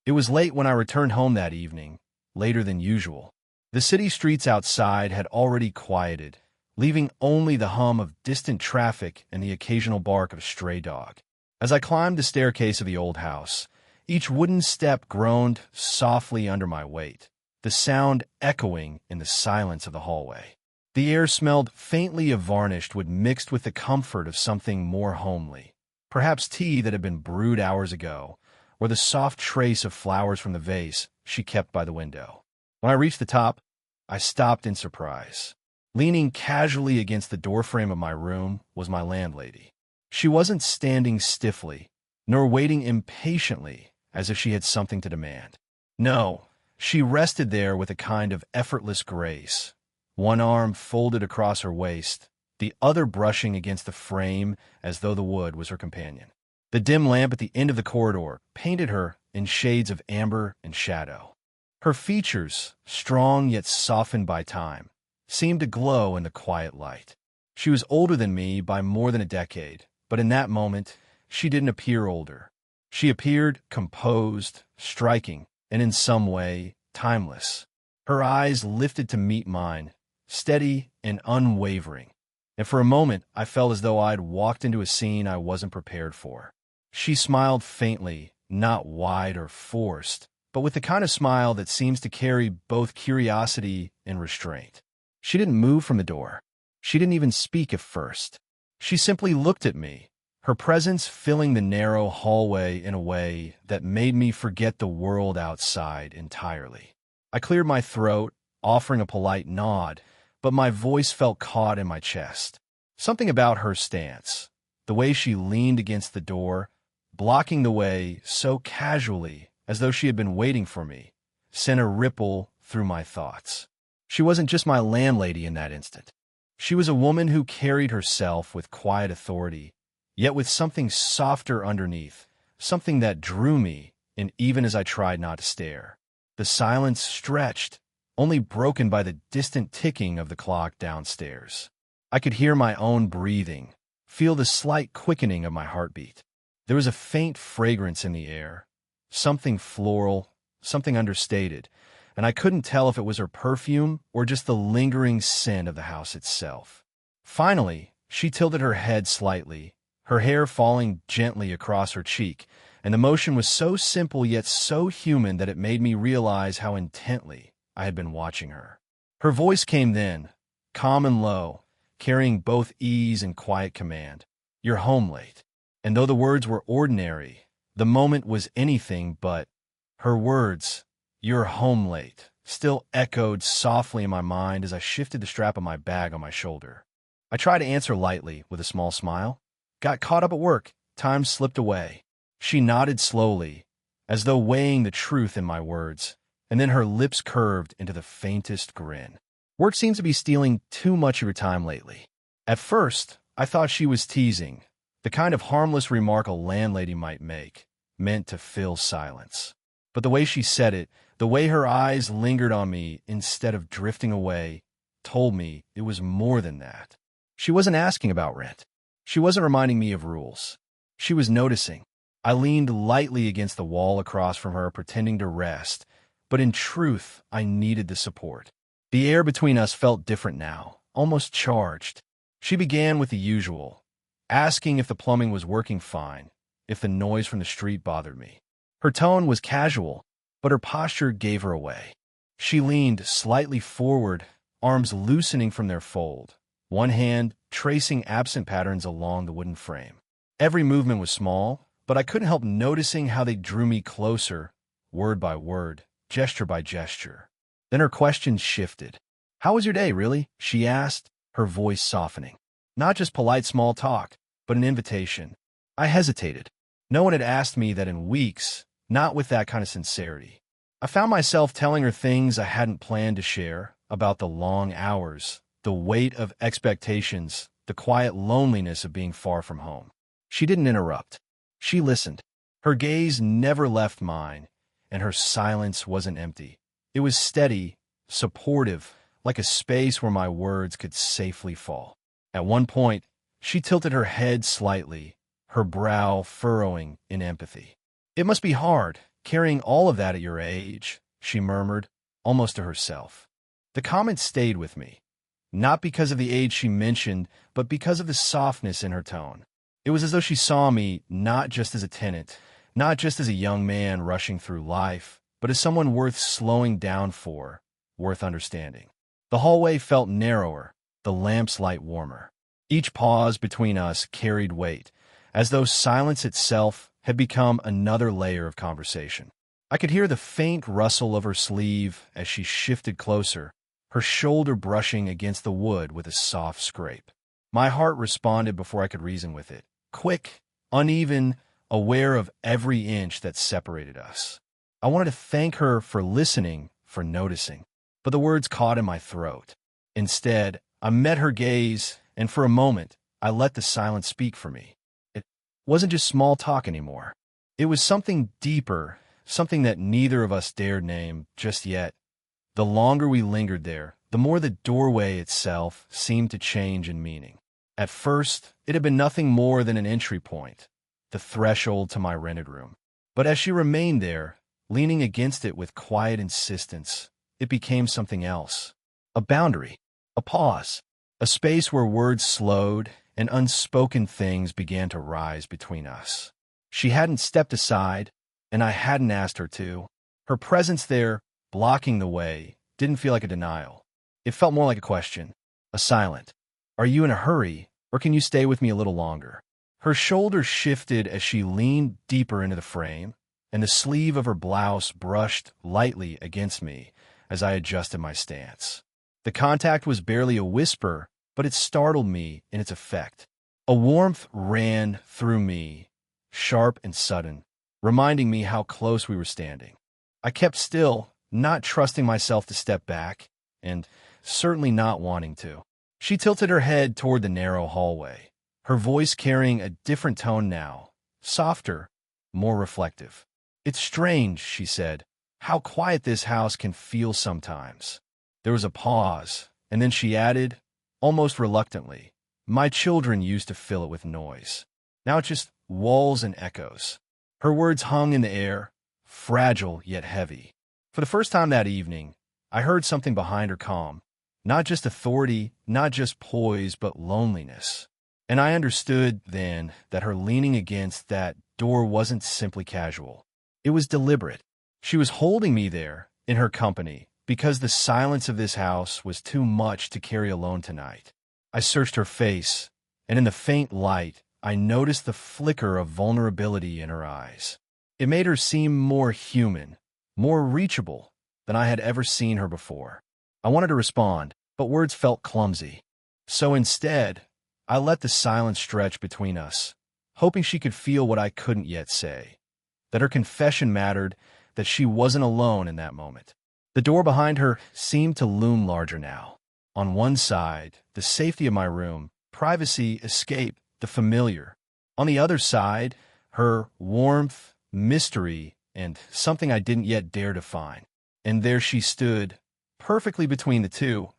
It was late when I returned home that evening, later than usual. The city streets outside had already quieted, leaving only the hum of distant traffic and the occasional bark of a stray dog. As I climbed the staircase of the old house, each wooden step groaned softly under my weight, the sound echoing in the silence of the hallway. The air smelled faintly of varnished wood mixed with the comfort of something more homely, perhaps tea that had been brewed hours ago, or the soft trace of flowers from the vase she kept by the window. When I reached the top, I stopped in surprise. Leaning casually against the doorframe of my room was my landlady. She wasn't standing stiffly, nor waiting impatiently as if she had something to demand. No, she rested there with a kind of effortless grace, one arm folded across her waist, the other brushing against the frame as though the wood was her companion. The dim lamp at the end of the corridor painted her in shades of amber and shadow. Her features, strong yet softened by time, seemed to glow in the quiet light. She was older than me by more than a decade, but in that moment, she didn't appear older. She appeared composed, striking, and in some way, timeless. Her eyes lifted to meet mine, steady and unwavering, and for a moment I felt as though I'd walked into a scene I wasn't prepared for. She smiled faintly, not wide or forced, but with the kind of smile that seems to carry both curiosity and restraint. She didn't move from the door. She didn't even speak at first. She simply looked at me, her presence filling the narrow hallway in a way that made me forget the world outside entirely. I cleared my throat, offering a polite nod, but my voice felt caught in my chest. Something about her stance, the way she leaned against the door, blocking the way so casually as though she had been waiting for me, sent a ripple through my thoughts. She wasn't just my landlady in that instant. She was a woman who carried herself with quiet authority, yet with something softer underneath, something that drew me, and even as I tried not to stare. The silence stretched, only broken by the distant ticking of the clock downstairs. I could hear my own breathing, feel the slight quickening of my heartbeat. There was a faint fragrance in the air, something floral, something understated, and I couldn't tell if it was her perfume or just the lingering scent of the house itself. Finally, she tilted her head slightly, her hair falling gently across her cheek, and the motion was so simple yet so human that it made me realize how intently I had been watching her. Her voice came then, calm and low, carrying both ease and quiet command. "You're home late." And though the words were ordinary, the moment was anything but. Her words, "You're home late," still echoed softly in my mind as I shifted the strap of my bag on my shoulder. I tried to answer lightly with a small smile. "Got caught up at work. Time slipped away." She nodded slowly, as though weighing the truth in my words, and then her lips curved into the faintest grin. "Work seems to be stealing too much of your time lately." At first, I thought she was teasing, the kind of harmless remark a landlady might make, meant to fill silence. But the way she said it, the way her eyes lingered on me instead of drifting away, told me it was more than that. She wasn't asking about rent. She wasn't reminding me of rules. She was noticing. I leaned lightly against the wall across from her, pretending to rest, but in truth, I needed the support. The air between us felt different now, almost charged. She began with the usual, asking if the plumbing was working fine, if the noise from the street bothered me. Her tone was casual, but her posture gave her away. She leaned slightly forward, arms loosening from their fold, one hand tracing absent patterns along the wooden frame. Every movement was small, but I couldn't help noticing how they drew me closer, word by word, gesture by gesture. Then her questions shifted. "How was your day, really?" she asked, her voice softening. Not just polite small talk, but an invitation. I hesitated. No one had asked me that in weeks, not with that kind of sincerity. I found myself telling her things I hadn't planned to share, about the long hours, the weight of expectations, the quiet loneliness of being far from home. She didn't interrupt. She listened. Her gaze never left mine, and her silence wasn't empty. It was steady, supportive, like a space where my words could safely fall. At one point, she tilted her head slightly, her brow furrowing in empathy. "It must be hard. Carrying all of that at your age, she murmured, almost to herself. The comment stayed with me, not because of the age she mentioned, but because of the softness in her tone. It was as though she saw me not just as a tenant, not just as a young man rushing through life, but as someone worth slowing down for, worth understanding. The hallway felt narrower, the lamp's light warmer. Each pause between us carried weight, as though silence itself had become another layer of conversation. I could hear the faint rustle of her sleeve as she shifted closer, her shoulder brushing against the wood with a soft scrape. My heart responded before I could reason with it. Quick, uneven, aware of every inch that separated us. I wanted to thank her for listening, for noticing, but the words caught in my throat. Instead, I met her gaze, and for a moment, I let the silence speak for me. It wasn't just small talk anymore. It was something deeper, something that neither of us dared name just yet. The longer we lingered there, the more the doorway itself seemed to change in meaning. At first, it had been nothing more than an entry point, the threshold to my rented room. But as she remained there, leaning against it with quiet insistence, it became something else. A boundary, a pause, a space where words slowed and unspoken things began to rise between us. She hadn't stepped aside, and I hadn't asked her to. Her presence there, blocking the way, didn't feel like a denial. It felt more like a question, a silent, "Are you in a hurry, or can you stay with me a little longer?" Her shoulders shifted as she leaned deeper into the frame, and the sleeve of her blouse brushed lightly against me as I adjusted my stance. The contact was barely a whisper, but it startled me in its effect. A warmth ran through me, sharp and sudden, reminding me how close we were standing. I kept still, not trusting myself to step back, and certainly not wanting to. She tilted her head toward the narrow hallway, her voice carrying a different tone now, softer, more reflective. "It's strange," she said, "how quiet this house can feel sometimes." There was a pause, and then she added, almost reluctantly, "My children used to fill it with noise. Now it's just walls and echoes." Her words hung in the air, fragile yet heavy. For the first time that evening, I heard something behind her calm. Not just authority, not just poise, but loneliness. And I understood then that her leaning against that door wasn't simply casual. It was deliberate. She was holding me there, in her company, because the silence of this house was too much to carry alone tonight. I searched her face, and in the faint light, I noticed the flicker of vulnerability in her eyes. It made her seem more human, more reachable than I had ever seen her before. I wanted to respond, but words felt clumsy. So instead, I let the silence stretch between us, hoping she could feel what I couldn't yet say, that her confession mattered, that she wasn't alone in that moment. The door behind her seemed to loom larger now. On one side, the safety of my room, privacy, escape, the familiar. On the other side, her warmth, mystery, and something I didn't yet dare define. And there she stood, perfectly between the two,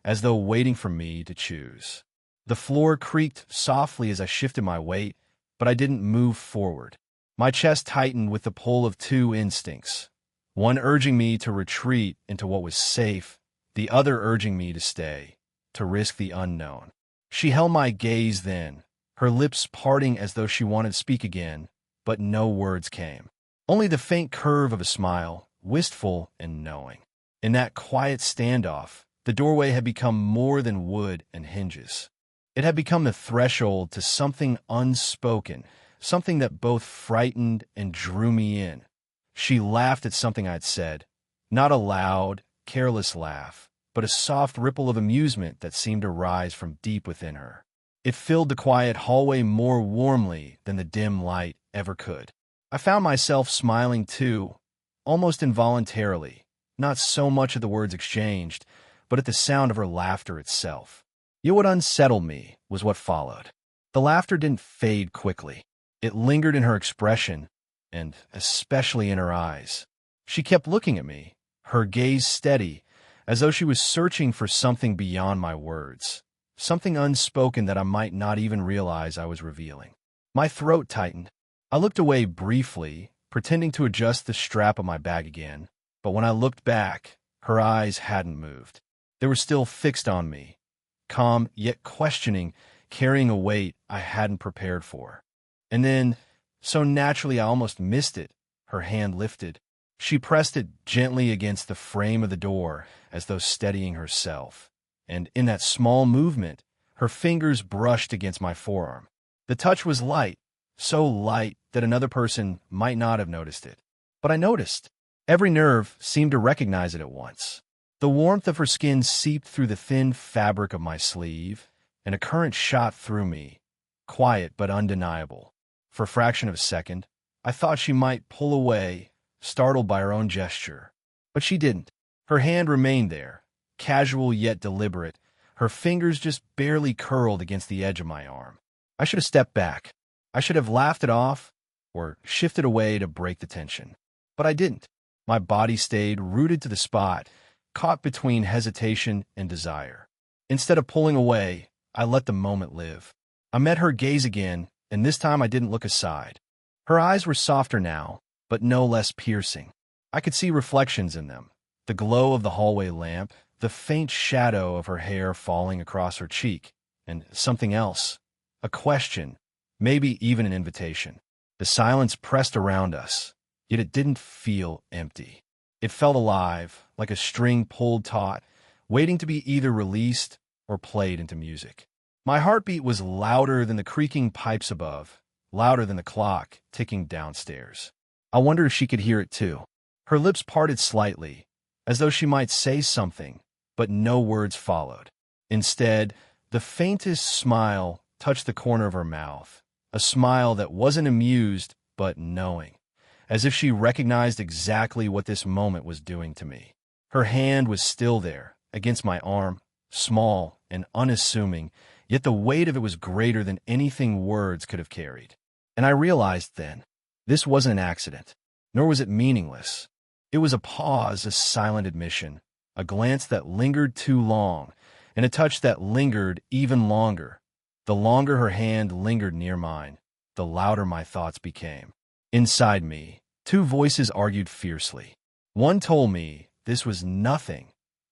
as though waiting for me to choose. The floor creaked softly as I shifted my weight, but I didn't move forward. My chest tightened with the pull of two instincts, one urging me to retreat into what was safe, the other urging me to stay, to risk the unknown. She held my gaze then, her lips parting as though she wanted to speak again, but no words came. Only the faint curve of a smile, wistful and knowing. In that quiet standoff, the doorway had become more than wood and hinges. It had become the threshold to something unspoken, something that both frightened and drew me in. She laughed at something I'd said, not a loud, careless laugh, but a soft ripple of amusement that seemed to rise from deep within her. It filled the quiet hallway more warmly than the dim light ever could. I found myself smiling too, almost involuntarily, not so much at the words exchanged, but at the sound of her laughter itself. Yet what unsettled me was what followed. The laughter didn't fade quickly. It lingered in her expression, and especially in her eyes. She kept looking at me, her gaze steady, as though she was searching for something beyond my words, something unspoken that I might not even realize I was revealing. My throat tightened. I looked away briefly, pretending to adjust the strap of my bag again, but when I looked back, her eyes hadn't moved. They were still fixed on me, calm yet questioning, carrying a weight I hadn't prepared for. And then, so naturally I almost missed it, her hand lifted. She pressed it gently against the frame of the door as though steadying herself. And in that small movement, her fingers brushed against my forearm. The touch was light, so light that another person might not have noticed it. But I noticed. Every nerve seemed to recognize it at once. The warmth of her skin seeped through the thin fabric of my sleeve, and a current shot through me, quiet but undeniable. For a fraction of a second, I thought she might pull away, startled by her own gesture. But she didn't. Her hand remained there, casual yet deliberate, her fingers just barely curled against the edge of my arm. I should have stepped back. I should have laughed it off or shifted away to break the tension. But I didn't. My body stayed rooted to the spot, caught between hesitation and desire. Instead of pulling away, I let the moment live. I met her gaze again, and this time I didn't look aside. Her eyes were softer now, but no less piercing. I could see reflections in them, the glow of the hallway lamp, the faint shadow of her hair falling across her cheek, and something else, a question, maybe even an invitation. The silence pressed around us, yet it didn't feel empty. It felt alive, like a string pulled taut, waiting to be either released or played into music. My heartbeat was louder than the creaking pipes above, louder than the clock ticking downstairs. I wondered if she could hear it too. Her lips parted slightly, as though she might say something, but no words followed. Instead, the faintest smile touched the corner of her mouth, a smile that wasn't amused but knowing, as if she recognized exactly what this moment was doing to me. Her hand was still there, against my arm, small and unassuming, yet the weight of it was greater than anything words could have carried. And I realized then, this wasn't an accident, nor was it meaningless. It was a pause, a silent admission, a glance that lingered too long, and a touch that lingered even longer. The longer her hand lingered near mine, the louder my thoughts became. Inside me, two voices argued fiercely. One told me this was nothing,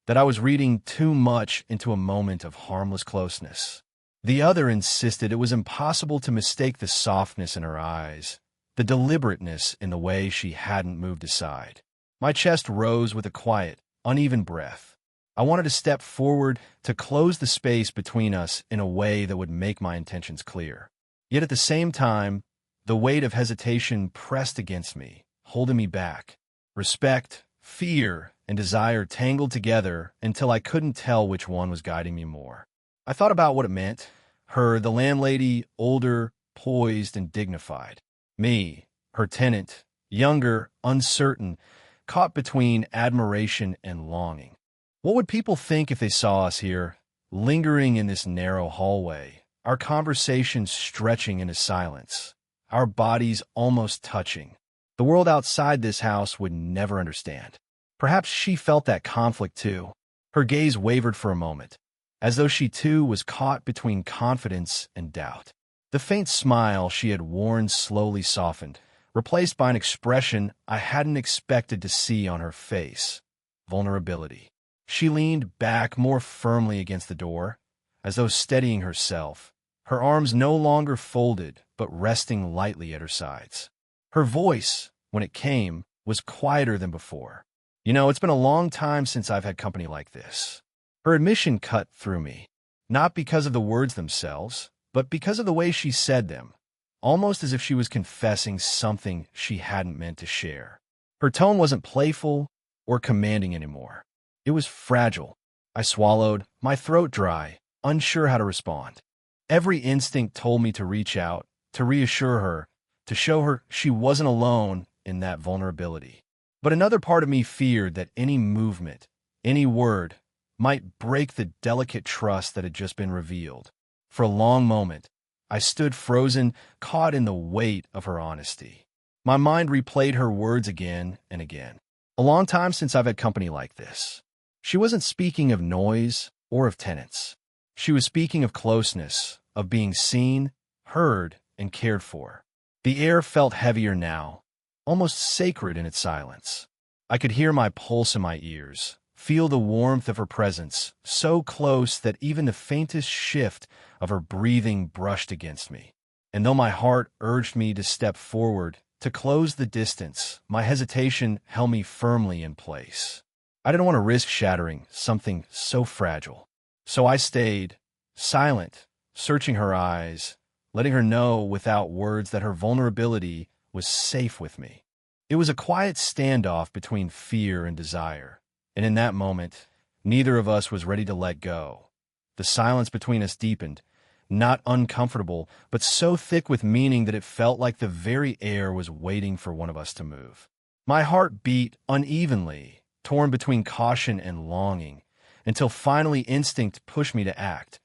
that I was reading too much into a moment of harmless closeness. The other insisted it was impossible to mistake the softness in her eyes, the deliberateness in the way she hadn't moved aside. My chest rose with a quiet, uneven breath. I wanted to step forward to close the space between us in a way that would make my intentions clear. Yet at the same time, the weight of hesitation pressed against me, holding me back. Respect, fear, and desire tangled together until I couldn't tell which one was guiding me more. I thought about what it meant. Her, the landlady, older, poised, and dignified. Me, her tenant, younger, uncertain, caught between admiration and longing. What would people think if they saw us here, lingering in this narrow hallway, our conversation stretching into silence, our bodies almost touching? The world outside this house would never understand. Perhaps she felt that conflict too. Her gaze wavered for a moment, as though she too was caught between confidence and doubt. The faint smile she had worn slowly softened, replaced by an expression I hadn't expected to see on her face: vulnerability. She leaned back more firmly against the door, as though steadying herself, her arms no longer folded but resting lightly at her sides. Her voice, when it came, was quieter than before. You know, it's been a long time since I've had company like this. Her admission cut through me, not because of the words themselves, but because of the way she said them, almost as if she was confessing something she hadn't meant to share. Her tone wasn't playful or commanding anymore. It was fragile. I swallowed, my throat dry, unsure how to respond. Every instinct told me to reach out, to reassure her, to show her she wasn't alone in that vulnerability. But another part of me feared that any movement, any word, might break the delicate trust that had just been revealed. For a long moment, I stood frozen, caught in the weight of her honesty. My mind replayed her words again and again. A long time since I've had company like this. She wasn't speaking of noise or of tenants. She was speaking of closeness, of being seen, heard, and cared for. The air felt heavier now, almost sacred in its silence. I could hear my pulse in my ears, feel the warmth of her presence, so close that even the faintest shift of her breathing brushed against me. And though my heart urged me to step forward, to close the distance, my hesitation held me firmly in place. I didn't want to risk shattering something so fragile. So I stayed, silent, searching her eyes, letting her know without words that her vulnerability was safe with me. It was a quiet standoff between fear and desire, and in that moment, neither of us was ready to let go. The silence between us deepened, not uncomfortable, but so thick with meaning that it felt like the very air was waiting for one of us to move. My heart beat unevenly, torn between caution and longing, until finally instinct pushed me to act.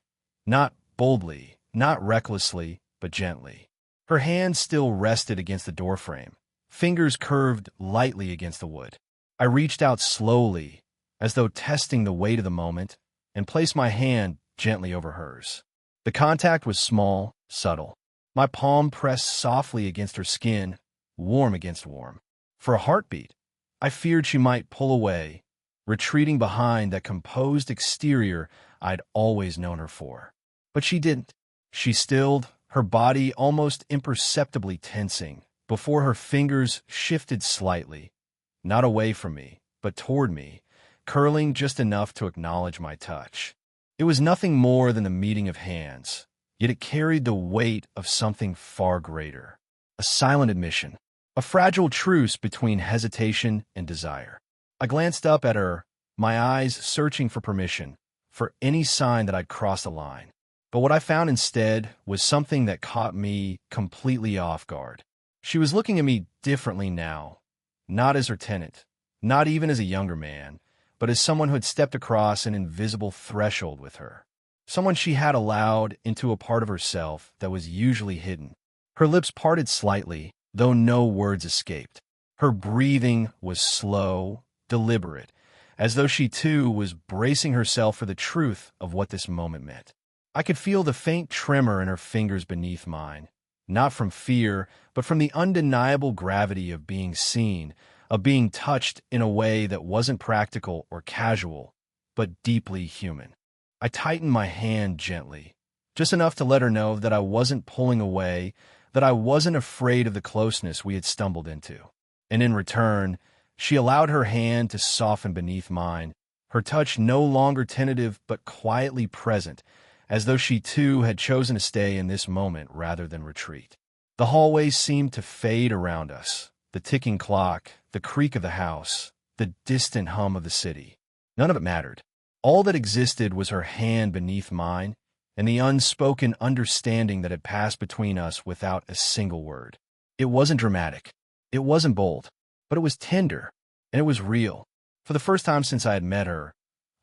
Not boldly, not recklessly, but gently. Her hand still rested against the doorframe, fingers curved lightly against the wood. I reached out slowly, as though testing the weight of the moment, and placed my hand gently over hers. The contact was small, subtle. My palm pressed softly against her skin, warm against warm. For a heartbeat, I feared she might pull away, retreating behind that composed exterior I'd always known her for. But she didn't. She stilled, her body almost imperceptibly tensing, before her fingers shifted slightly, not away from me, but toward me, curling just enough to acknowledge my touch. It was nothing more than the meeting of hands, yet it carried the weight of something far greater. A silent admission, a fragile truce between hesitation and desire. I glanced up at her, my eyes searching for permission, for any sign that I'd crossed a line. But what I found instead was something that caught me completely off guard. She was looking at me differently now, not as her tenant, not even as a younger man, but as someone who had stepped across an invisible threshold with her. Someone she had allowed into a part of herself that was usually hidden. Her lips parted slightly, though no words escaped. Her breathing was slow, deliberate, as though she too was bracing herself for the truth of what this moment meant. I could feel the faint tremor in her fingers beneath mine, not from fear, but from the undeniable gravity of being seen, of being touched in a way that wasn't practical or casual, but deeply human. I tightened my hand gently, just enough to let her know that I wasn't pulling away, that I wasn't afraid of the closeness we had stumbled into. And in return, she allowed her hand to soften beneath mine, her touch no longer tentative but quietly present, as though she too had chosen to stay in this moment rather than retreat. The hallway seemed to fade around us, the ticking clock, the creak of the house, the distant hum of the city. None of it mattered. All that existed was her hand beneath mine and the unspoken understanding that had passed between us without a single word. It wasn't dramatic. It wasn't bold. But it was tender, and it was real. For the first time since I had met her,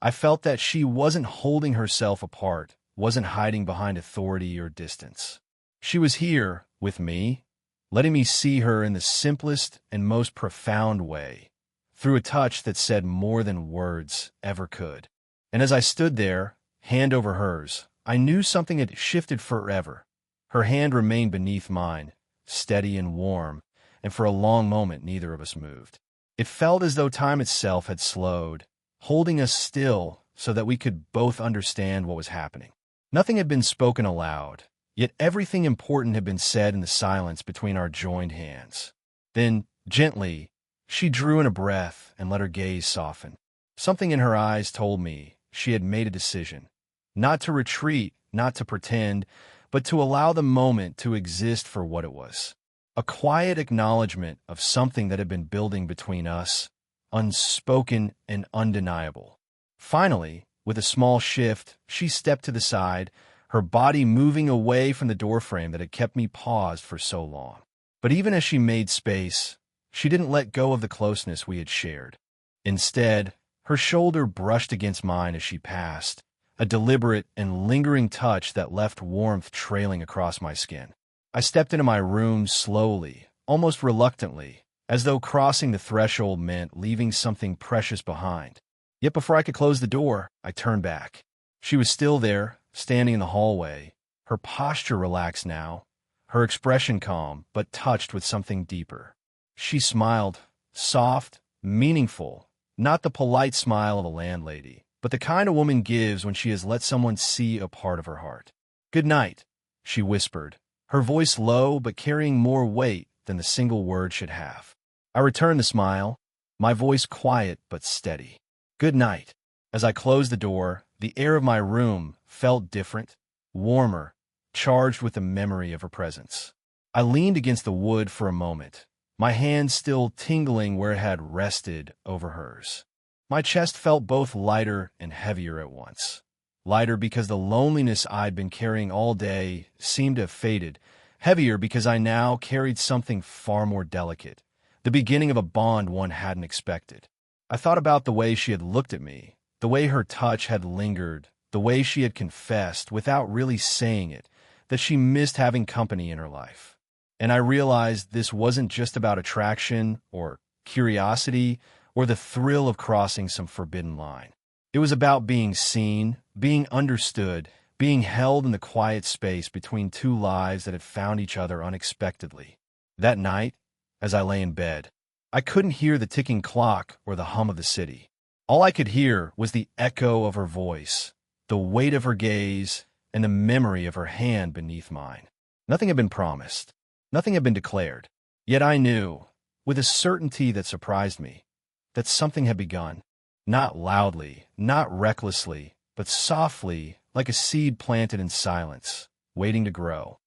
I felt that she wasn't holding herself apart, wasn't hiding behind authority or distance. She was here, with me, letting me see her in the simplest and most profound way, through a touch that said more than words ever could. And as I stood there, hand over hers, I knew something had shifted forever. Her hand remained beneath mine, steady and warm, and for a long moment neither of us moved. It felt as though time itself had slowed, holding us still so that we could both understand what was happening. Nothing had been spoken aloud, yet everything important had been said in the silence between our joined hands. Then, gently, she drew in a breath and let her gaze soften. Something in her eyes told me she had made a decision, not to retreat, not to pretend, but to allow the moment to exist for what it was. A quiet acknowledgement of something that had been building between us, unspoken and undeniable. Finally, with a small shift, she stepped to the side, her body moving away from the doorframe that had kept me paused for so long. But even as she made space, she didn't let go of the closeness we had shared. Instead, her shoulder brushed against mine as she passed, a deliberate and lingering touch that left warmth trailing across my skin. I stepped into my room slowly, almost reluctantly, as though crossing the threshold meant leaving something precious behind. Yet before I could close the door, I turned back. She was still there, standing in the hallway, her posture relaxed now, her expression calm, but touched with something deeper. She smiled, soft, meaningful, not the polite smile of a landlady, but the kind a woman gives when she has let someone see a part of her heart. "Good night," she whispered, her voice low but carrying more weight than the single word should have. I returned the smile, my voice quiet but steady. "Good night." As I closed the door, the air of my room felt different, warmer, charged with the memory of her presence. I leaned against the wood for a moment, my hand still tingling where it had rested over hers. My chest felt both lighter and heavier at once. Lighter because the loneliness I'd been carrying all day seemed to have faded, heavier because I now carried something far more delicate, the beginning of a bond one hadn't expected. I thought about the way she had looked at me, the way her touch had lingered, the way she had confessed, without really saying it, that she missed having company in her life. And I realized this wasn't just about attraction or curiosity or the thrill of crossing some forbidden line. It was about being seen, being understood, being held in the quiet space between two lives that had found each other unexpectedly. That night, as I lay in bed, I couldn't hear the ticking clock or the hum of the city. All I could hear was the echo of her voice, the weight of her gaze, and the memory of her hand beneath mine. Nothing had been promised. Nothing had been declared. Yet I knew, with a certainty that surprised me, that something had begun. Not loudly, not recklessly, but softly, like a seed planted in silence, waiting to grow.